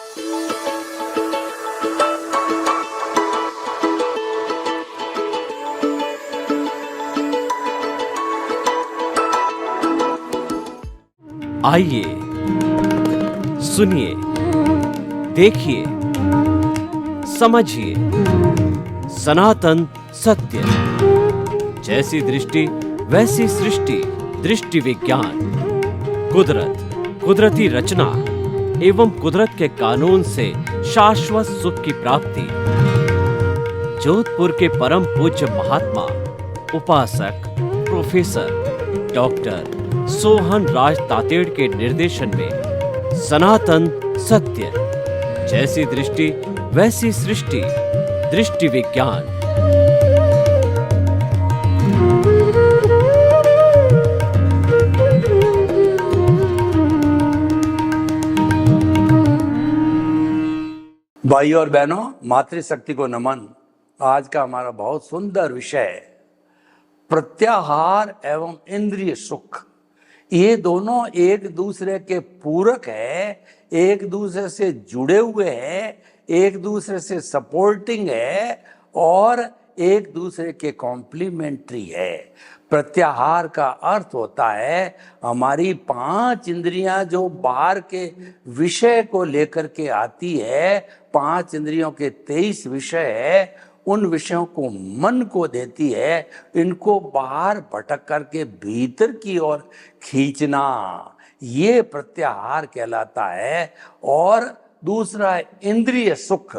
आइए, सुनिए, देखिए, समझिए सनातन सत्य। जैसी दृष्टि वैसी सृष्टि, दृष्टि विज्ञान। कुदरत, कुदरती रचना एवं कुदरत के कानून से शाश्वत सुख की प्राप्ति। जोधपुर के परम पूज्य महात्मा उपासक प्रोफेसर डॉक्टर सोहन राज तातेड़ के निर्देशन में सनातन सत्य। जैसी दृष्टि वैसी सृष्टि, दृष्टि विज्ञान। भाई और बहनों, मातृशक्ति को नमन। आज का हमारा बहुत सुंदर विषय है प्रत्याहार एवं इंद्रिय सुख। ये दोनों एक दूसरे के पूरक है, एक दूसरे से जुड़े हुए हैं, एक दूसरे से सपोर्टिंग है और एक दूसरे के कॉम्प्लीमेंट्री है। प्रत्याहार का अर्थ होता है हमारी 5 इंद्रियां जो बाहर के विषय को लेकर के आती है, 5 इंद्रियों के 23 विषय है, उन विषयों को मन को देती है, इनको बाहर भटक करके भीतर की ओर खींचना, ये प्रत्याहार कहलाता है। और दूसरा इंद्रिय सुख।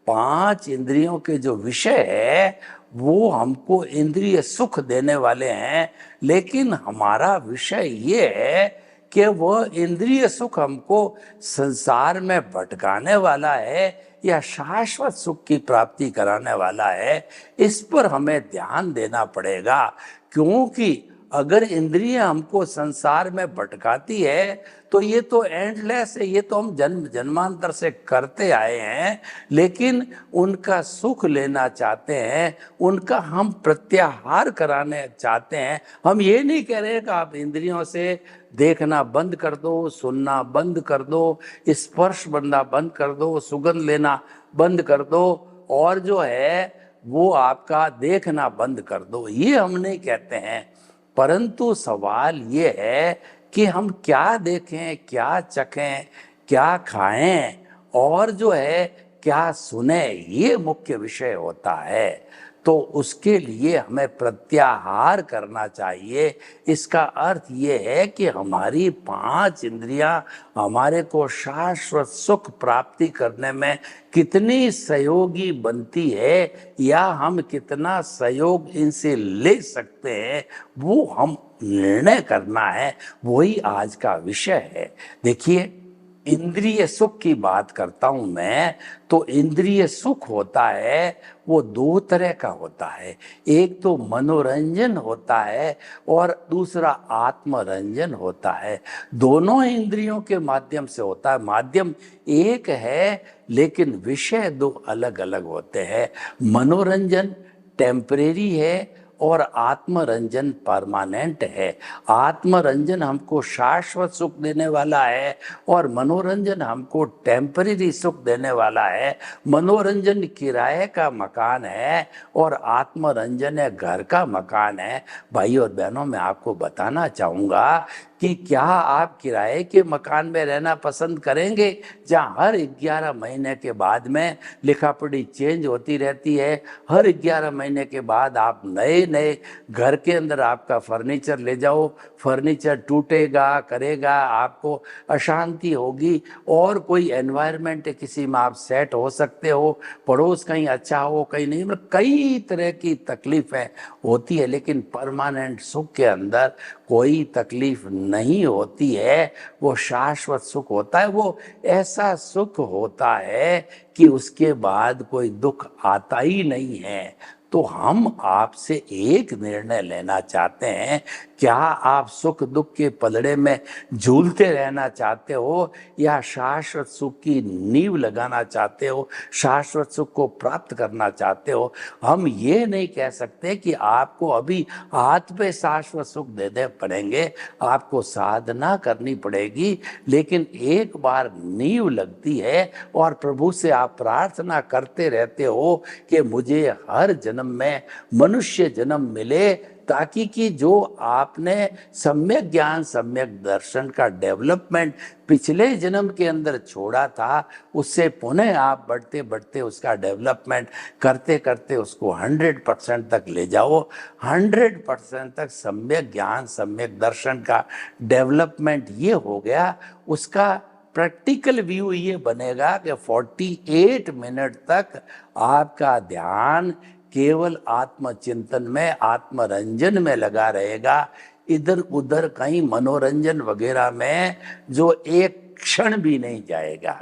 5 इंद्रियों के जो विषय है वो हमको इंद्रिय सुख देने वाले हैं, लेकिन हमारा विषय ये है कि वह इंद्रिय सुख हमको संसार में भटकाने वाला है या शाश्वत सुख की प्राप्ति कराने वाला है। इस पर हमें ध्यान देना पड़ेगा, क्योंकि अगर इंद्रियां हमको संसार में भटकाती है तो ये तो एंडलेस है, ये तो हम जन्म जन्मांतर से करते आए हैं, लेकिन उनका सुख लेना चाहते हैं, उनका हम प्रत्याहार कराने चाहते हैं। हम ये नहीं कह रहे कि आप इंद्रियों से देखना बंद कर दो, सुनना बंद कर दो, स्पर्श बनना बंद कर दो, सुगंध लेना बंद कर दो, और जो है वो आपका देखना बंद कर दो, ये हम नहीं कहते हैं। परंतु सवाल ये है कि हम क्या देखें, क्या चखें, क्या खाएं और जो है क्या सुने, ये मुख्य विषय होता है। तो उसके लिए हमें प्रत्याहार करना चाहिए। इसका अर्थ ये है कि हमारी 5 इंद्रियां हमारे को शाश्वत सुख प्राप्ति करने में कितनी सहयोगी बनती है या हम कितना सहयोग इनसे ले सकते हैं, वो हम निर्णय करना है। वही आज का विषय है। देखिए, इंद्रिय सुख की बात करता हूं मैं, तो इंद्रिय सुख होता है वो 2 तरह का होता है। एक तो मनोरंजन होता है और दूसरा आत्मरंजन होता है। दोनों इंद्रियों के माध्यम से होता है। माध्यम एक है लेकिन विषय 2 अलग अलग होते हैं। मनोरंजन टेम्परेरी है और आत्मरंजन परमानेंट है। आत्मरंजन हमको शाश्वत सुख देने वाला है और मनोरंजन हमको टेम्परेरी सुख देने वाला है। मनोरंजन किराए का मकान है और आत्मरंजन है घर का मकान है। भाई और बहनों, मैं आपको बताना चाहूँगा कि क्या आप किराए के मकान में रहना पसंद करेंगे जहाँ हर 11 महीने के बाद में लिखापढ़ी चेंज होती रहती है, हर 11 महीने के बाद आप नए नए घर के अंदर आपका फर्नीचर ले जाओ, फर्नीचर टूटेगा करेगा, आपको अशांति होगी और कोई एनवायरनमेंट किसी में आप सेट हो सकते हो, पड़ोस कहीं अच्छा हो कहीं नहीं, मतलब कई तरह की तकलीफें होती है, लेकिन परमानेंट सुख के अंदर कोई तकलीफ नहीं होती है। वो शाश्वत सुख होता है। वो ऐसा सुख होता है कि उसके बाद कोई दुख आता ही नहीं है। तो हम आपसे एक निर्णय लेना चाहते हैं क्या आप सुख दुख के पलड़े में झूलते रहना चाहते हो या शाश्वत सुख की नींव लगाना चाहते हो, शाश्वत सुख को प्राप्त करना चाहते हो? हम ये नहीं कह सकते कि आपको अभी हाथ पे शाश्वत सुख देने पड़ेंगे, आपको साधना करनी पड़ेगी। लेकिन एक बार नींव लगती है और प्रभु से आप प्रार्थना करते रहते हो कि मुझे हर जन्म में मनुष्य जन्म मिले, ताकि कि जो आपने सम्यक ज्ञान सम्यक दर्शन का डेवलपमेंट पिछले जन्म के अंदर छोड़ा था, उससे पुनः आप बढ़ते बढ़ते उसका डेवलपमेंट करते करते उसको 100% तक ले जाओ। 100% तक सम्यक ज्ञान सम्यक दर्शन का डेवलपमेंट ये हो गया, उसका प्रैक्टिकल व्यू ये बनेगा कि 48 मिनट तक आपका ध्यान केवल आत्मचिंतन में आत्मरंजन में लगा रहेगा, इधर उधर कहीं मनोरंजन वगैरह में जो एक क्षण भी नहीं जाएगा।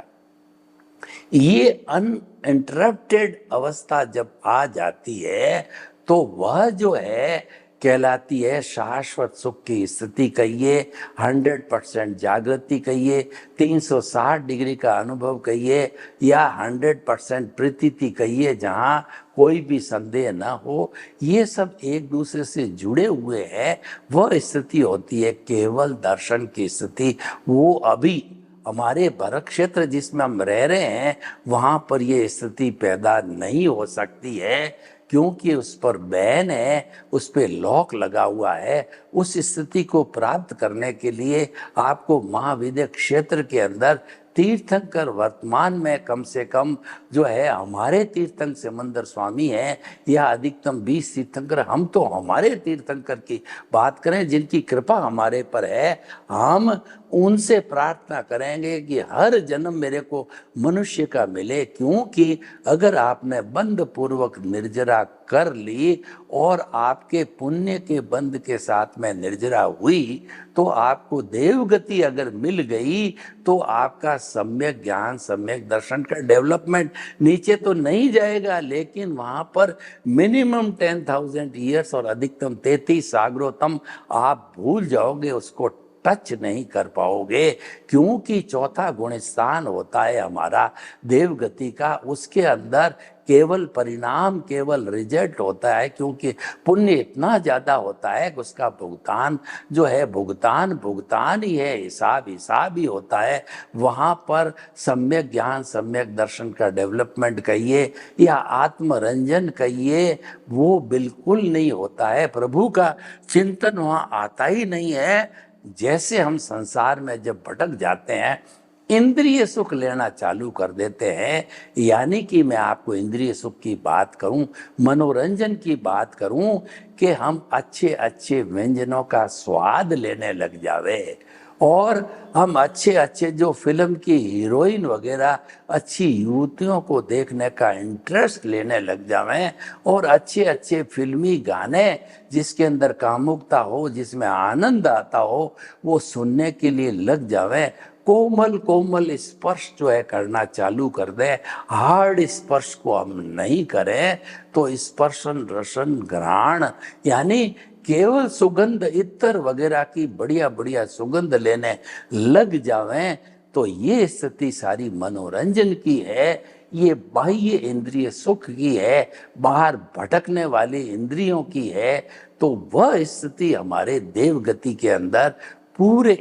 ये अनइंटरप्टेड अवस्था जब आ जाती है तो वह जो है कहलाती है शाश्वत सुख की स्थिति कहिए, 100% जागृति कहिए, 360 डिग्री का अनुभव कहिए या 100% प्रतीति कहिए, जहाँ कोई भी संदेह ना हो। ये सब एक दूसरे से जुड़े हुए हैं, वह स्थिति होती है केवल दर्शन की स्थिति। वो अभी हमारे भरत क्षेत्र जिसमें हम रह रहे हैं वहाँ पर ये स्थिति पैदा नहीं हो सकती है, क्योंकि उस पर बैन है, उस पर लॉक लगा हुआ है। उस स्थिति को प्राप्त करने के लिए आपको महाविद्य क्षेत्र के अंदर तीर्थंकर वर्तमान में कम से कम जो है हमारे तीर्थंकर सिमंदर स्वामी हैं या अधिकतम 20 तीर्थंकर, हम तो हमारे तीर्थंकर की बात करें जिनकी कृपा हमारे पर है, हम उनसे प्रार्थना करेंगे कि हर जन्म मेरे को मनुष्य का मिले। क्योंकि अगर आपने बंध पूर्वक निर्जरा कर ली और आपके पुण्य के बंध के साथ में निर्जरा हुई तो आपको देवगति अगर मिल गई तो आपका सम्यक ज्ञान सम्यक दर्शन का डेवलपमेंट नीचे तो नहीं जाएगा, लेकिन वहां पर मिनिमम 10,000 ईयर्स और अधिकतम 33 सागरोत्तम आप भूल जाओगे, उसको टच नहीं कर पाओगे। क्योंकि चौथा गुण स्थान होता है हमारा देवगति का, उसके अंदर केवल परिणाम केवल रिजल्ट होता है, क्योंकि पुण्य इतना ज्यादा होता है कि उसका भुगतान जो है भुगतान ही है, हिसाब ही होता है। वहाँ पर सम्यक ज्ञान सम्यक दर्शन का डेवलपमेंट कहिए या आत्मरंजन कहिए, वो बिल्कुल नहीं होता है। प्रभु का चिंतन वहाँ आता ही नहीं है। जैसे हम संसार में जब भटक जाते हैं, इंद्रिय सुख लेना चालू कर देते हैं, यानी कि मैं आपको इंद्रिय सुख की बात करूं, मनोरंजन की बात करूं कि हम अच्छे अच्छे व्यंजनों का स्वाद लेने लग जावे और हम अच्छे अच्छे जो फिल्म की हीरोइन वगैरह अच्छी युवतियों को देखने का इंटरेस्ट लेने लग जावें और अच्छे अच्छे फिल्मी गाने जिसके अंदर कामुकता हो, जिसमें आनंद आता हो, वो सुनने के लिए लग जावें। कोमल कोमल स्पर्श जो है करना चालू कर दे, हार्ड स्पर्श को हम नहीं करें तो स्पर्शन रसन घ्राण यानी केवल सुगंध इत्र वगैरह की बढ़िया बढ़िया सुगंध लेने लग जावें तो ये स्थिति सारी मनोरंजन की है, ये बाह्य इंद्रिय सुख की है, बाहर भटकने वाली इंद्रियों की है। तो वह स्थिति हमारे देवगति के अंदर पूरे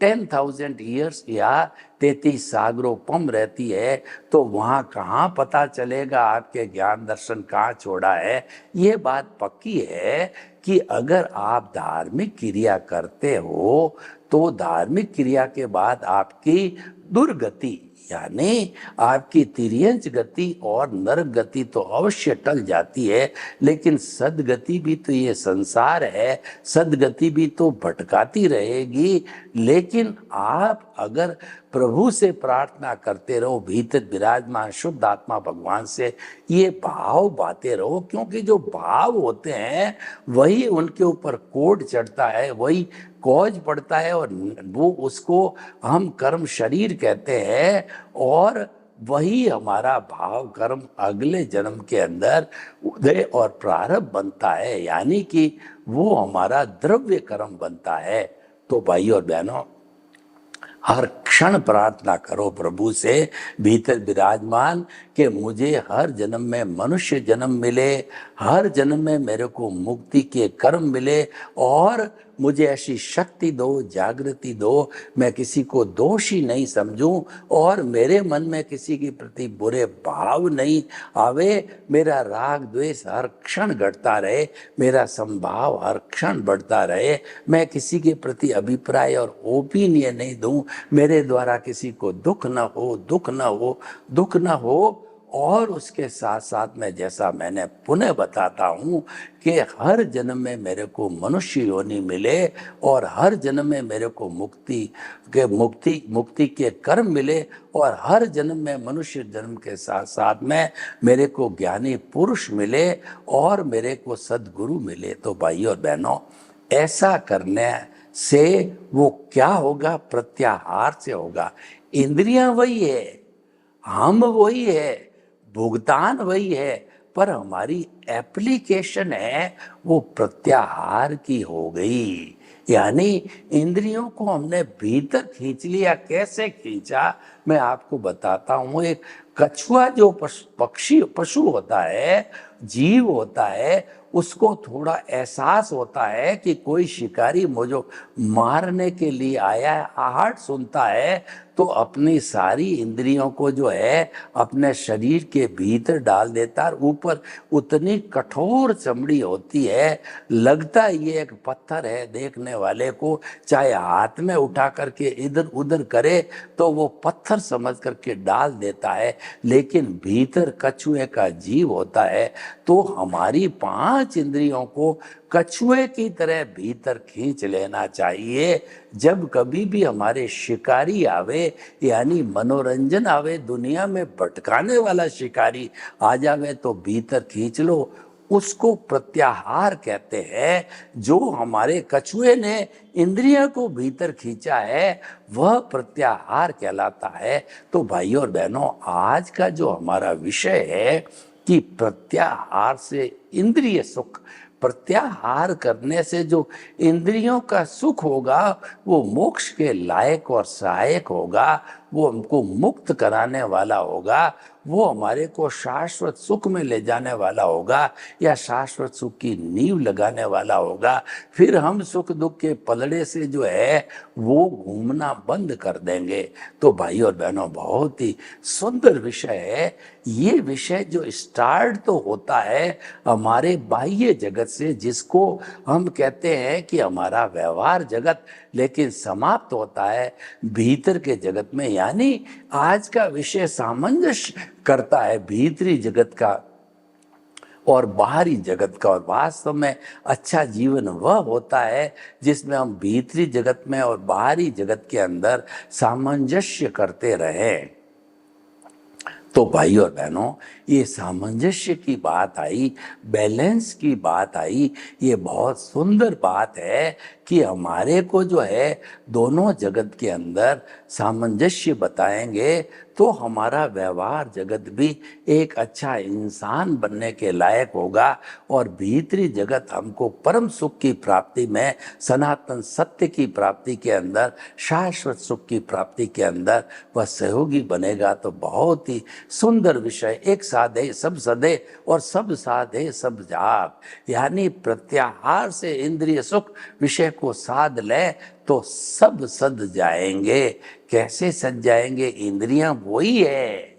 10,000 ईयर्स या 33 सागरोपम रहती है। तो वहाँ कहाँ पता चलेगा आपके ज्ञान दर्शन कहाँ छोड़ा है। ये बात पक्की है कि अगर आप धार्मिक क्रिया करते हो तो धार्मिक क्रिया के बाद आपकी दुर्गति यानी आपकी तिर्यंच गति और नरक गति तो अवश्य टल जाती है, लेकिन सदगति भी तो ये संसार है, सदगति भी तो भटकाती रहेगी। लेकिन आप अगर प्रभु से प्रार्थना करते रहो, भीतर विराजमान शुद्ध आत्मा भगवान से ये भाव बाते रहो, क्योंकि जो भाव होते हैं वही उनके ऊपर कोड चढ़ता है, वही कॉज पड़ता है और वो उसको हम कर्म शरीर कहते हैं और वही हमारा भाव कर्म अगले जन्म के अंदर उदय और प्रारब्ध बनता है। यानी कि वो हमारा द्रव्य कर्म बनता है। तो भाई और बहनों, हर क्षण प्रार्थना करो प्रभु से भीतर विराजमान कि मुझे हर जन्म में मनुष्य जन्म मिले, हर जन्म में मेरे को मुक्ति के कर्म मिले और मुझे ऐसी शक्ति दो, जागृति दो, मैं किसी को दोषी नहीं समझूं और मेरे मन में किसी के प्रति बुरे भाव नहीं आवे, मेरा राग द्वेष हर क्षण घटता रहे, मेरा संभाव हर क्षण बढ़ता रहे, मैं किसी के प्रति अभिप्राय और ओपिनियन नहीं दूं, मेरे द्वारा किसी को दुख न हो, दुख न हो, दुख न हो। और उसके साथ साथ में, जैसा मैंने पुनः बताता हूँ कि हर जन्म में मेरे को मनुष्य योनि मिले और हर जन्म में मेरे को मुक्ति के कर्म मिले और हर जन्म में मनुष्य जन्म के साथ साथ में मेरे को ज्ञानी पुरुष मिले और मेरे को सद्गुरु मिले। तो भाई और बहनों, ऐसा करने से वो क्या होगा? प्रत्याहार से होगा। इंद्रियां वही है, हम वही है, भुगतान वही है, पर हमारी एप्लीकेशन है वो प्रत्याहार की हो गई। यानी इंद्रियों को हमने भीतर खींच लिया। कैसे खींचा मैं आपको बताता हूँ। एक कछुआ जो पशु होता है, जीव होता है, उसको थोड़ा एहसास होता है कि कोई शिकारी मुझे मारने के लिए आया है, आहट सुनता है तो अपनी सारी इंद्रियों को जो है अपने शरीर के भीतर डाल देता है। ऊपर उतनी कठोर चमड़ी होती है, लगता है ये एक पत्थर है देखने वाले को, चाहे हाथ में उठा करके इधर उधर करे तो वो पत्थर समझ करके डाल देता है, लेकिन भीतर कछुए का जीव होता है। तो हमारी 5 इंद्रियों को कछुए की तरह भीतर खींच लेना चाहिए। जब कभी भी हमारे शिकारी आवे, यानी मनोरंजन आवे, दुनिया में भटकाने वाला शिकारी आ जावे तो भीतर खींच लो। उसको प्रत्याहार कहते हैं। जो हमारे कछुए ने इंद्रियों को भीतर खींचा है वह प्रत्याहार कहलाता है। तो भाइयों और बहनों, आज का जो हमारा विषय है कि प्रत्याहार से इंद्रिय सुख, प्रत्याहार करने से जो इंद्रियों का सुख होगा वो मोक्ष के लायक और सहायक होगा, वो हमको मुक्त कराने वाला होगा, वो हमारे को शाश्वत सुख में ले जाने वाला होगा या शाश्वत सुख की नींव लगाने वाला होगा। फिर हम सुख दुख के पलड़े से जो है वो घूमना बंद कर देंगे। तो भाई और बहनों, बहुत ही सुंदर विषय है ये। विषय जो स्टार्ट तो होता है हमारे बाह्य जगत से, जिसको हम कहते हैं कि हमारा व्यवहार जगत, लेकिन समाप्त होता है भीतर के जगत में। यानी आज का विषय सामंजस्य करता है भीतरी जगत का और बाहरी जगत का। और वास्तव में अच्छा जीवन वह होता है जिसमें हम भीतरी जगत में और बाहरी जगत के अंदर सामंजस्य करते रहें। तो भाई और बहनों, ये सामंजस्य की बात आई, बैलेंस की बात आई, ये बहुत सुंदर बात है कि हमारे को जो है दोनों जगत के अंदर सामंजस्य बताएंगे तो हमारा व्यवहार जगत भी एक अच्छा इंसान बनने के लायक होगा और भीतरी जगत हमको परम सुख की प्राप्ति में, सनातन सत्य की प्राप्ति के अंदर, शाश्वत सुख की प्राप्ति के अंदर वह सहयोगी बनेगा। तो बहुत ही सुंदर विषय। एक साधे सब सधे और सब साधे सब जाग, यानी प्रत्याहार से इंद्रिय सुख विषय को साध ले तो सब सद जाएंगे। कैसे सज जाएंगे? इंद्रियां वही है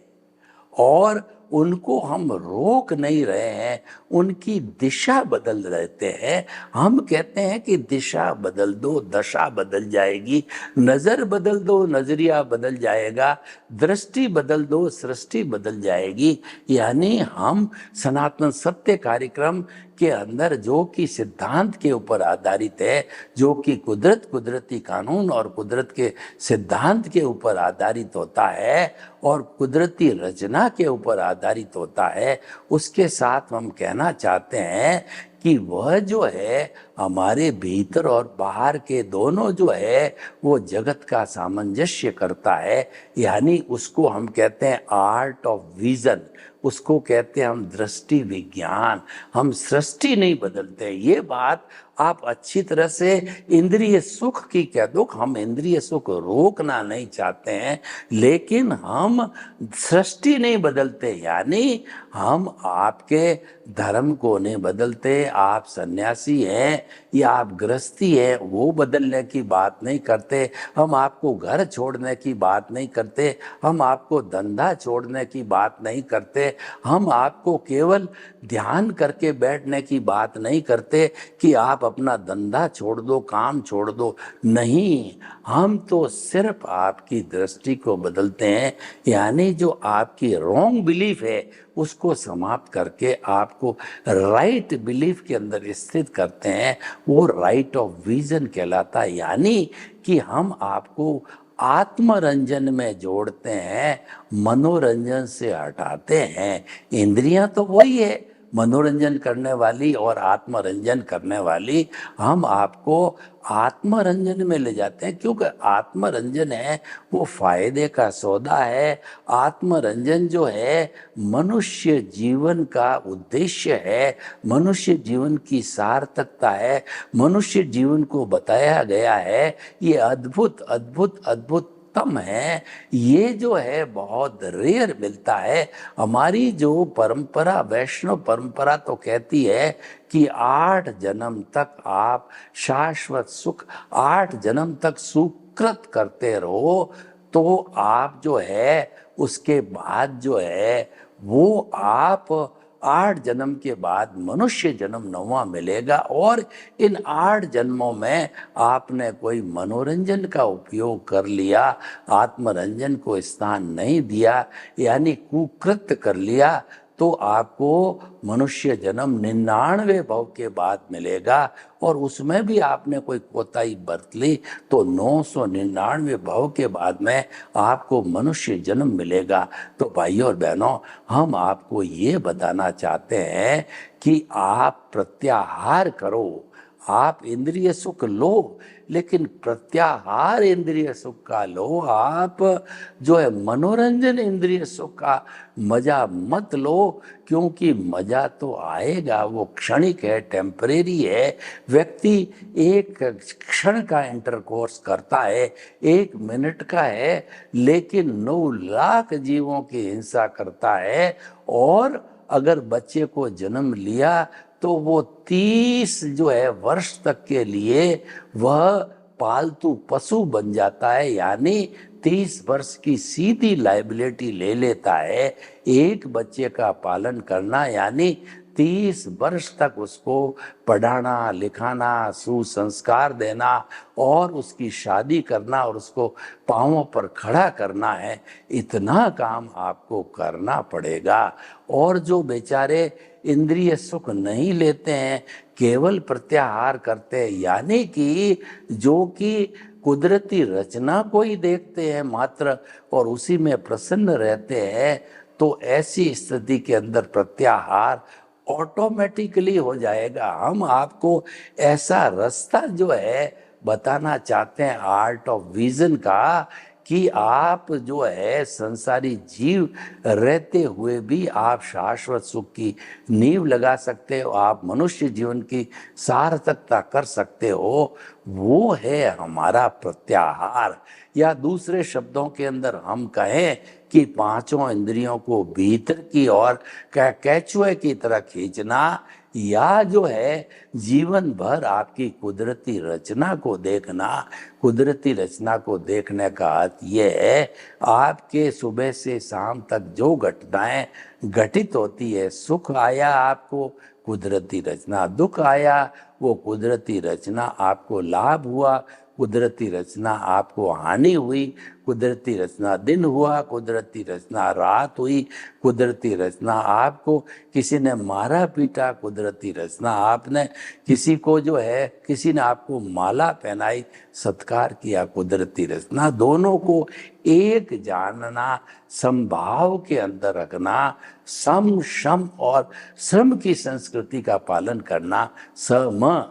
और उनको हम रोक नहीं रहे हैं, उनकी दिशा बदल देते हैं। हम कहते हैं कि दिशा बदल दो दशा बदल जाएगी, नज़र बदल दो नजरिया बदल जाएगा, दृष्टि बदल दो सृष्टि बदल जाएगी। यानी हम सनातन सत्य कार्यक्रम के अंदर जो कि सिद्धांत के ऊपर आधारित है, जो कि कुदरती कानून और कुदरत के सिद्धांत के ऊपर आधारित होता है और कुदरती रचना के ऊपर आधारित होता है, उसके साथ हम कहना चाहते हैं कि वह जो है हमारे भीतर और बाहर के दोनों जो है वो जगत का सामंजस्य करता है। यानी उसको हम कहते हैं आर्ट ऑफ विजन। उसको कहते हैं हम दृष्टि विज्ञान। हम सृष्टि नहीं बदलते। ये बात आप अच्छी तरह से इंद्रिय सुख की कह दो। हम इंद्रिय सुख रोकना नहीं चाहते हैं, लेकिन हम सृष्टि नहीं बदलते, यानी हम आपके धर्म को नहीं बदलते। आप सन्यासी हैं या आप गृहस्थी है, वो बदलने की बात नहीं करते। हम आपको घर छोड़ने की बात नहीं करते। हम आपको धंधा छोड़ने की बात नहीं करते। हम आपको केवल ध्यान करके बैठने की बात नहीं करते कि आप अपना धंधा छोड़ दो, काम छोड़ दो। नहीं, हम तो सिर्फ आपकी दृष्टि को बदलते हैं, यानी जो आपकी रॉन्ग बिलीफ है उसको समाप्त करके आपको राइट बिलीफ के अंदर स्थित करते हैं। वो राइट ऑफ विजन कहलाता है, यानी कि हम आपको आत्मरंजन में जोड़ते हैं, मनोरंजन से हटाते हैं। इंद्रियां तो वही है, मनोरंजन करने वाली और आत्मरंजन करने वाली। हम आपको आत्मरंजन में ले जाते हैं, क्योंकि आत्मरंजन है वो फायदे का सौदा है। आत्मरंजन जो है मनुष्य जीवन का उद्देश्य है, मनुष्य जीवन की सार्थकता है, मनुष्य जीवन को बताया गया है। ये अद्भुत अद्भुत अद्भुत तम है। ये जो है बहुत रेयर मिलता है। हमारी जो परंपरा, वैष्णव परंपरा तो कहती है कि 8 जन्म तक आप शाश्वत सुख, 8 जन्म तक सुकृत करते रहो, तो आप जो है उसके बाद जो है वो आप 8 जन्म के बाद मनुष्य जन्म 9वां मिलेगा। और इन 8 जन्मों में आपने कोई मनोरंजन का उपयोग कर लिया, आत्मरंजन को स्थान नहीं दिया, यानी कुकृत्य कर लिया, तो आपको मनुष्य जन्म 99 भव के बाद मिलेगा। और उसमें भी आपने कोई कोताही बरत ली तो 999 भव के बाद में आपको मनुष्य जन्म मिलेगा। तो भाइयों और बहनों, हम आपको ये बताना चाहते हैं कि आप प्रत्याहार करो। आप इंद्रिय सुख लो, लेकिन प्रत्याहार इंद्रिय सुख का लो। आप जो है मनोरंजन इंद्रिय सुख का मजा मत लो, क्योंकि मजा तो आएगा, वो क्षणिक है, टेम्परेरी है। व्यक्ति एक क्षण का इंटरकोर्स करता है, 1 मिनट का है, लेकिन 9 लाख जीवों की हिंसा करता है। और अगर बच्चे को जन्म लिया तो वो 30 जो है वर्ष तक के लिए वह पालतू पशु बन जाता है, यानी 30 वर्ष की सीधी लायबिलिटी ले लेता है। एक बच्चे का पालन करना यानी 30 वर्ष तक उसको पढ़ाना, लिखाना, सुसंस्कार देना और उसकी शादी करना और उसको पांवों पर खड़ा करना है। इतना काम आपको करना पड़ेगा। और जो बेचारे इंद्रिय सुख नहीं लेते हैं, केवल प्रत्याहार करते हैं, यानी कि जो कि कुदरती रचना को ही देखते हैं मात्र और उसी में प्रसन्न रहते हैं, तो ऐसी स्थिति के अंदर प्रत्याहार ऑटोमेटिकली हो जाएगा। हम आपको ऐसा रास्ता जो है बताना चाहते हैं आर्ट ऑफ विजन का, कि आप जो है संसारी जीव रहते हुए भी आप शाश्वत सुख की नींव लगा सकते हो, आप मनुष्य जीवन की सार्थकता कर सकते हो। वो है हमारा प्रत्याहार। या दूसरे शब्दों के अंदर हम कहें कि 5 इंद्रियों को भीतर की ओर कैचुए की तरह खींचना, या जो है जीवन भर आपकी कुदरती रचना को देखना। कुदरती रचना को देखने का अर्थ ये है, आपके सुबह से शाम तक जो घटनाएं घटित होती है, सुख आया आपको कुदरती रचना, दुख आया वो कुदरती रचना, आपको लाभ हुआ कुदरती रचना, आपको हानि हुई कुदरती रचना, दिन हुआ कुदरती रचना, रात हुई कुदरती रचना, आपको किसी ने मारा पीटा कुदरती रचना, आपने किसी को जो है किसी ने आपको माला पहनाई सत्कार किया कुदरती रचना। दोनों को एक जानना, समभाव के अंदर रखना, सम शम और श्रम की संस्कृति का पालन करना, सम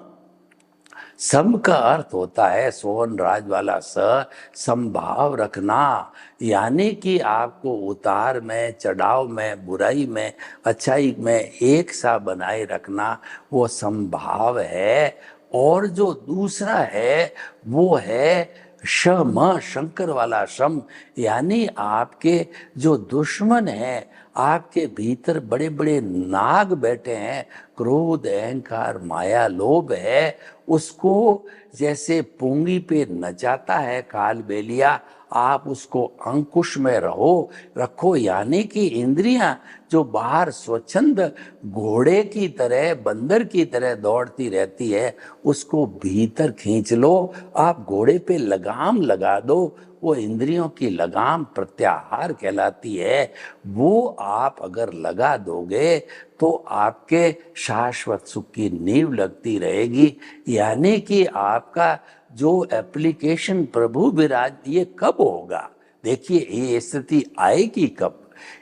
सम का अर्थ होता है सोहन राज वाला समभाव रखना, यानी कि आपको उतार में, चढ़ाव में, बुराई में, अच्छाई में एक सा बनाए रखना, वो समभाव है। और जो दूसरा है वो है शम, शंकर वाला शम, यानी आपके जो दुश्मन हैं, आपके भीतर बड़े बड़े नाग बैठे हैं, क्रोध, अहंकार, माया, लोभ है, उसको जैसे पूंगी पे नचाता है कालबेलिया, आप उसको अंकुश में रखो, यानी कि इंद्रियां जो बाहर स्वच्छंद घोड़े की तरह, बंदर की तरह दौड़ती रहती है, उसको भीतर खींच लो। आप घोड़े पे लगाम लगा दो, वो इंद्रियों की लगाम प्रत्याहार कहलाती है। वो आप अगर लगा दोगे तो आपके शाश्वत सुख की नींव लगती रहेगी। यानी कि आपका जो एप्लीकेशन प्रभु विराज, ये कब होगा? देखिए, ये स्थिति आएगी कब?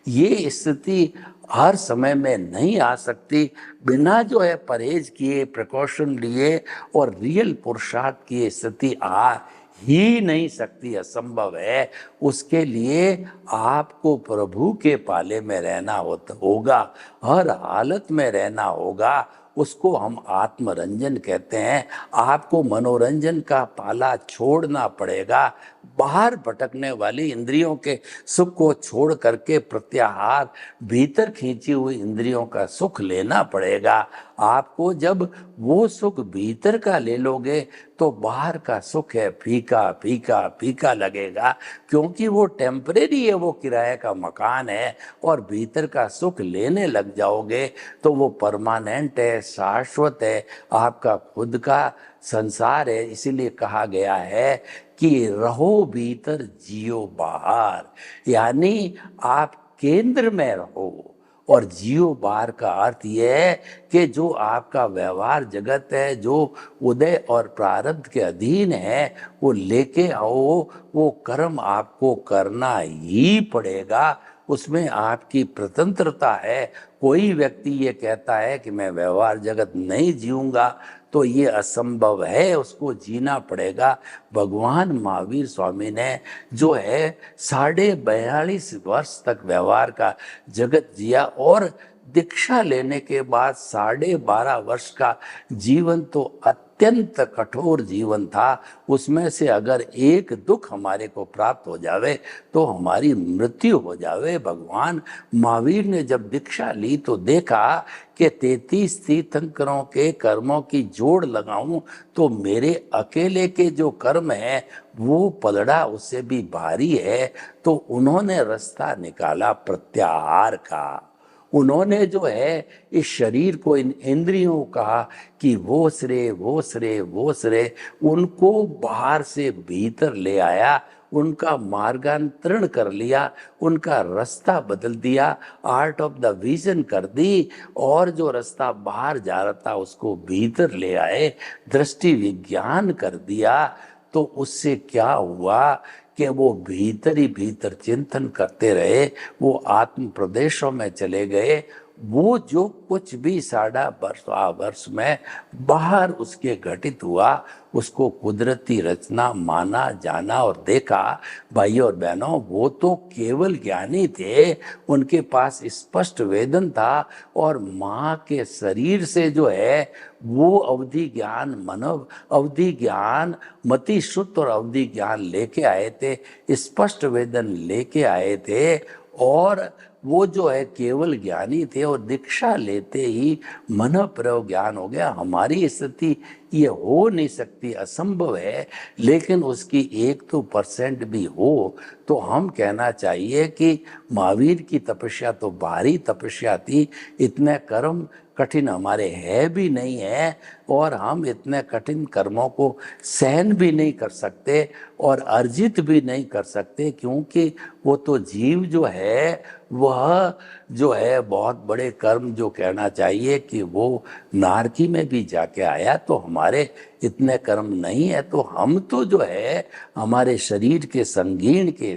ये स्थिति हर समय में नहीं आ सकती। बिना जो है परहेज किए, प्रिकॉशन लिए और रियल पुरुषार्थ की स्थिति आ ही नहीं सकती, असंभव है। उसके लिए आपको प्रभु के पाले में रहना होगा, हर हालत में रहना होगा। उसको हम आत्मरंजन कहते हैं। आपको मनोरंजन का पाला छोड़ना पड़ेगा, बाहर भटकने वाली इंद्रियों के सुख को छोड़ करके प्रत्याहार, भीतर खींची हुई इंद्रियों का सुख लेना पड़ेगा। आपको जब वो सुख भीतर का ले लोगे तो बाहर का सुख है फीका फीका फीका लगेगा, क्योंकि वो टेम्परेरी है, वो किराए का मकान है। और भीतर का सुख लेने लग जाओगे तो वो परमानेंट है, शाश्वत है, आपका खुद का संसार है। इसीलिए कहा गया है कि रहो भीतर जियो बाहर, यानी आप केंद्र में रहो और जियो बाहर का अर्थ यह है कि जो आपका व्यवहार जगत है, जो उदय और प्रारब्ध के अधीन है, वो लेके आओ। वो कर्म आपको करना ही पड़ेगा, उसमें आपकी स्वतंत्रता है। कोई व्यक्ति ये कहता है कि मैं व्यवहार जगत नहीं जीऊंगा, तो ये असंभव है, उसको जीना पड़ेगा। भगवान महावीर स्वामी ने जो है 42.5 वर्ष तक व्यवहार का जगत जिया, और दीक्षा लेने के बाद 12.5 वर्ष का जीवन तो अत्यंत कठोर जीवन था। उसमें से अगर एक दुख हमारे को प्राप्त हो जावे तो हमारी मृत्यु हो जावे। भगवान महावीर ने जब दीक्षा ली तो देखा कि 33 तीर्थंकरों के कर्मों की जोड़ लगाऊं तो मेरे अकेले के जो कर्म है वो पलड़ा उससे भी भारी है। तो उन्होंने रास्ता निकाला प्रत्याहार का। उन्होंने जो है इस शरीर को, इन इंद्रियों का कि वो सरे वो सरे वो सरे, उनको बाहर से भीतर ले आया, उनका मार्गांतरण कर लिया, उनका रास्ता बदल दिया, आर्ट ऑफ द विजन कर दी। और जो रास्ता बाहर जा रहा था उसको भीतर ले आए, दृष्टि विज्ञान कर दिया। तो उससे क्या हुआ कि वो भीतर ही भीतर चिंतन करते रहे, वो आत्म प्रदेशों में चले गए। वो जो कुछ भी 12.5 वर्ष में बाहर उसके घटित हुआ, उसको कुदरती रचना माना, जाना और देखा। भाइयों और बहनों, वो तो केवल ज्ञानी थे, उनके पास स्पष्ट वेदन था, और माँ के शरीर से जो है वो अवधि ज्ञान, मनव अवधि ज्ञान, मति शुद्ध और अवधि ज्ञान लेके आए थे, स्पष्ट वेदन लेके आए थे। और वो जो है केवल ज्ञानी थे, और दीक्षा लेते ही मन प्रयोग ज्ञान हो गया। हमारी स्थिति ये हो नहीं सकती, असंभव है। लेकिन उसकी 1% भी हो तो हम कहना चाहिए कि महावीर की तपस्या तो भारी तपस्या थी। इतने कर्म कठिन हमारे है भी नहीं है, और हम इतने कठिन कर्मों को सहन भी नहीं कर सकते और अर्जित भी नहीं कर सकते, क्योंकि वो तो जीव जो है वह जो है बहुत बड़े कर्म, जो कहना चाहिए कि वो नारकी में भी जाके आया। तो हमारे इतने कर्म नहीं है, तो हम तो जो है हमारे शरीर के संगीन के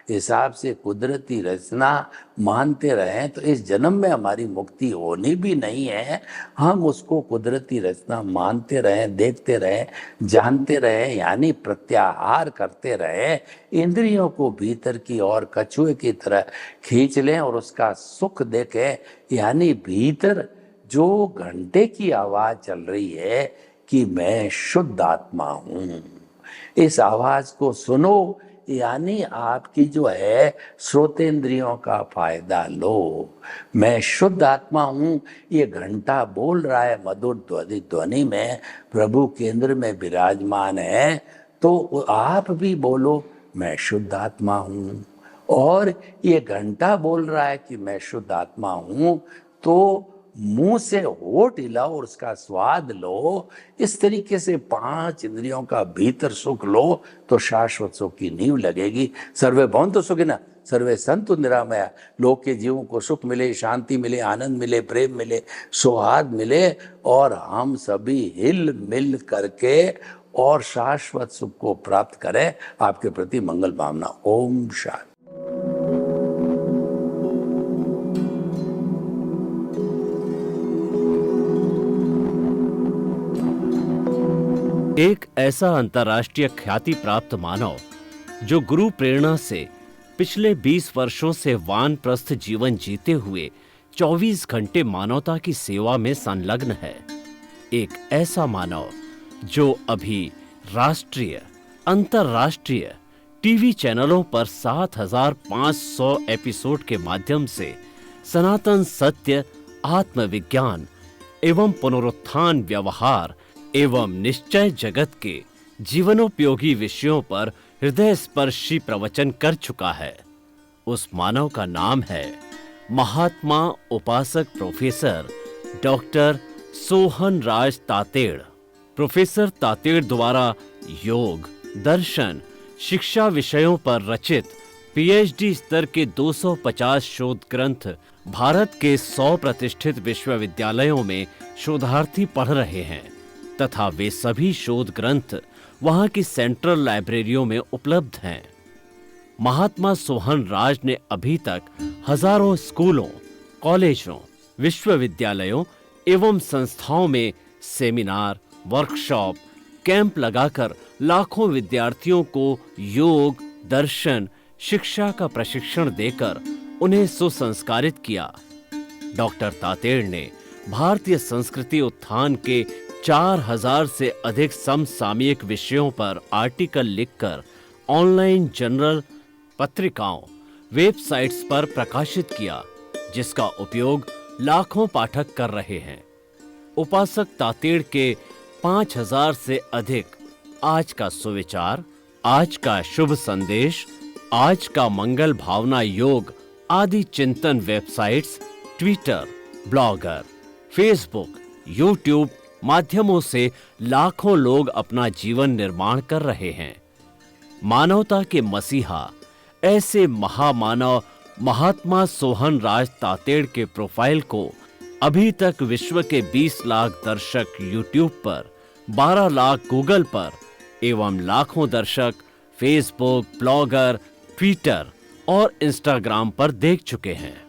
हिसाब से कुदरती रचना मानते रहें तो इस जन्म में हमारी मुक्ति होनी भी नहीं है। हम उसको कुदरती रचना मानते रहें, देखते रहें, जानते रहें, यानी प्रत्याहार करते रहें, इंद्रियों को भीतर की ओर कछुए की तरह खींच लें और उसका सुख देखें, यानी भीतर जो घंटे की आवाज चल रही है कि मैं शुद्ध आत्मा हूं, इस आवाज को सुनो, यानी आपकी जो है श्रोतेंद्रियों का फायदा लो। मैं शुद्ध आत्मा हूं, ये घंटा बोल रहा है मधुर ध्वनि में, प्रभु केंद्र में विराजमान है, तो आप भी बोलो मैं शुद्ध आत्मा हूं। और ये घंटा बोल रहा है कि मैं शुद्ध आत्मा हूं, तो मुंह से होठ हिलाओ और उसका स्वाद लो। इस तरीके से 5 इंद्रियों का भीतर सुख लो तो शाश्वत सुख की नींव लगेगी। सर्वे भवन्तु सुखिनः, सर्वे सन्तु निरामया। लोक के जीवों को सुख मिले, शांति मिले, आनंद मिले, प्रेम मिले, सौहार्द मिले, और हम सभी हिल मिल करके और शाश्वत सुख को प्राप्त करें। आपके प्रति मंगल भावना। ओम शांति। एक ऐसा अंतर्राष्ट्रीय ख्याति प्राप्त मानव जो गुरु प्रेरणा से पिछले 20 वर्षों से वानप्रस्थ जीवन जीते हुए 24 घंटे मानवता की सेवा में संलग्न है। एक ऐसा मानव जो अभी राष्ट्रीय, अंतर्राष्ट्रीय टीवी चैनलों पर 7,500 एपिसोड के माध्यम से सनातन सत्य, आत्मविज्ञान एवं पुनरुत्थान, व्यवहार एवं निश्चय जगत के जीवनोपयोगी विषयों पर हृदय स्पर्शी प्रवचन कर चुका है। उस मानव का नाम है महात्मा उपासक प्रोफेसर डॉक्टर सोहन राज तातेड़। प्रोफेसर तातेड़ द्वारा योग, दर्शन, शिक्षा विषयों पर रचित पीएचडी स्तर के 250 शोध ग्रंथ भारत के 100 प्रतिष्ठित विश्वविद्यालयों में शोधार्थी पढ़ रहे हैं तथा वे सभी शोध ग्रंथ वहां की सेंट्रल लाइब्रेरियों में उपलब्ध हैं। महात्मा सोहन राज ने अभी तक हजारों स्कूलों, कॉलेजों, विश्वविद्यालयों एवं संस्थाओं में सेमिनार, वर्कशॉप, कैंप लगाकर लाखों विद्यार्थियों को योग, दर्शन, शिक्षा का प्रशिक्षण देकर उन्हें सुसंस्कारित किया। डॉक्टर तातेड़ ने भारतीय संस्कृति उत्थान के 4000 से अधिक समसामयिक विषयों पर आर्टिकल लिखकर ऑनलाइन जर्नल, पत्रिकाओं, वेबसाइट्स पर प्रकाशित किया, जिसका उपयोग लाखों पाठक कर रहे हैं। उपासक तातेड़ के 5000 से अधिक आज का सुविचार, आज का शुभ संदेश, आज का मंगल भावना योग आदि चिंतन websites, Twitter, blogger, Facebook, YouTube माध्यमों से लाखों लोग अपना जीवन निर्माण कर रहे हैं। मानवता के मसीहा ऐसे महामानव महात्मा सोहन राज तातेड़ के प्रोफाइल को अभी तक विश्व के 20 लाख दर्शक यूट्यूब पर, 12 लाख गूगल पर एवं लाखों दर्शक फेसबुक, ब्लॉगर, ट्विटर और इंस्टाग्राम पर देख चुके हैं।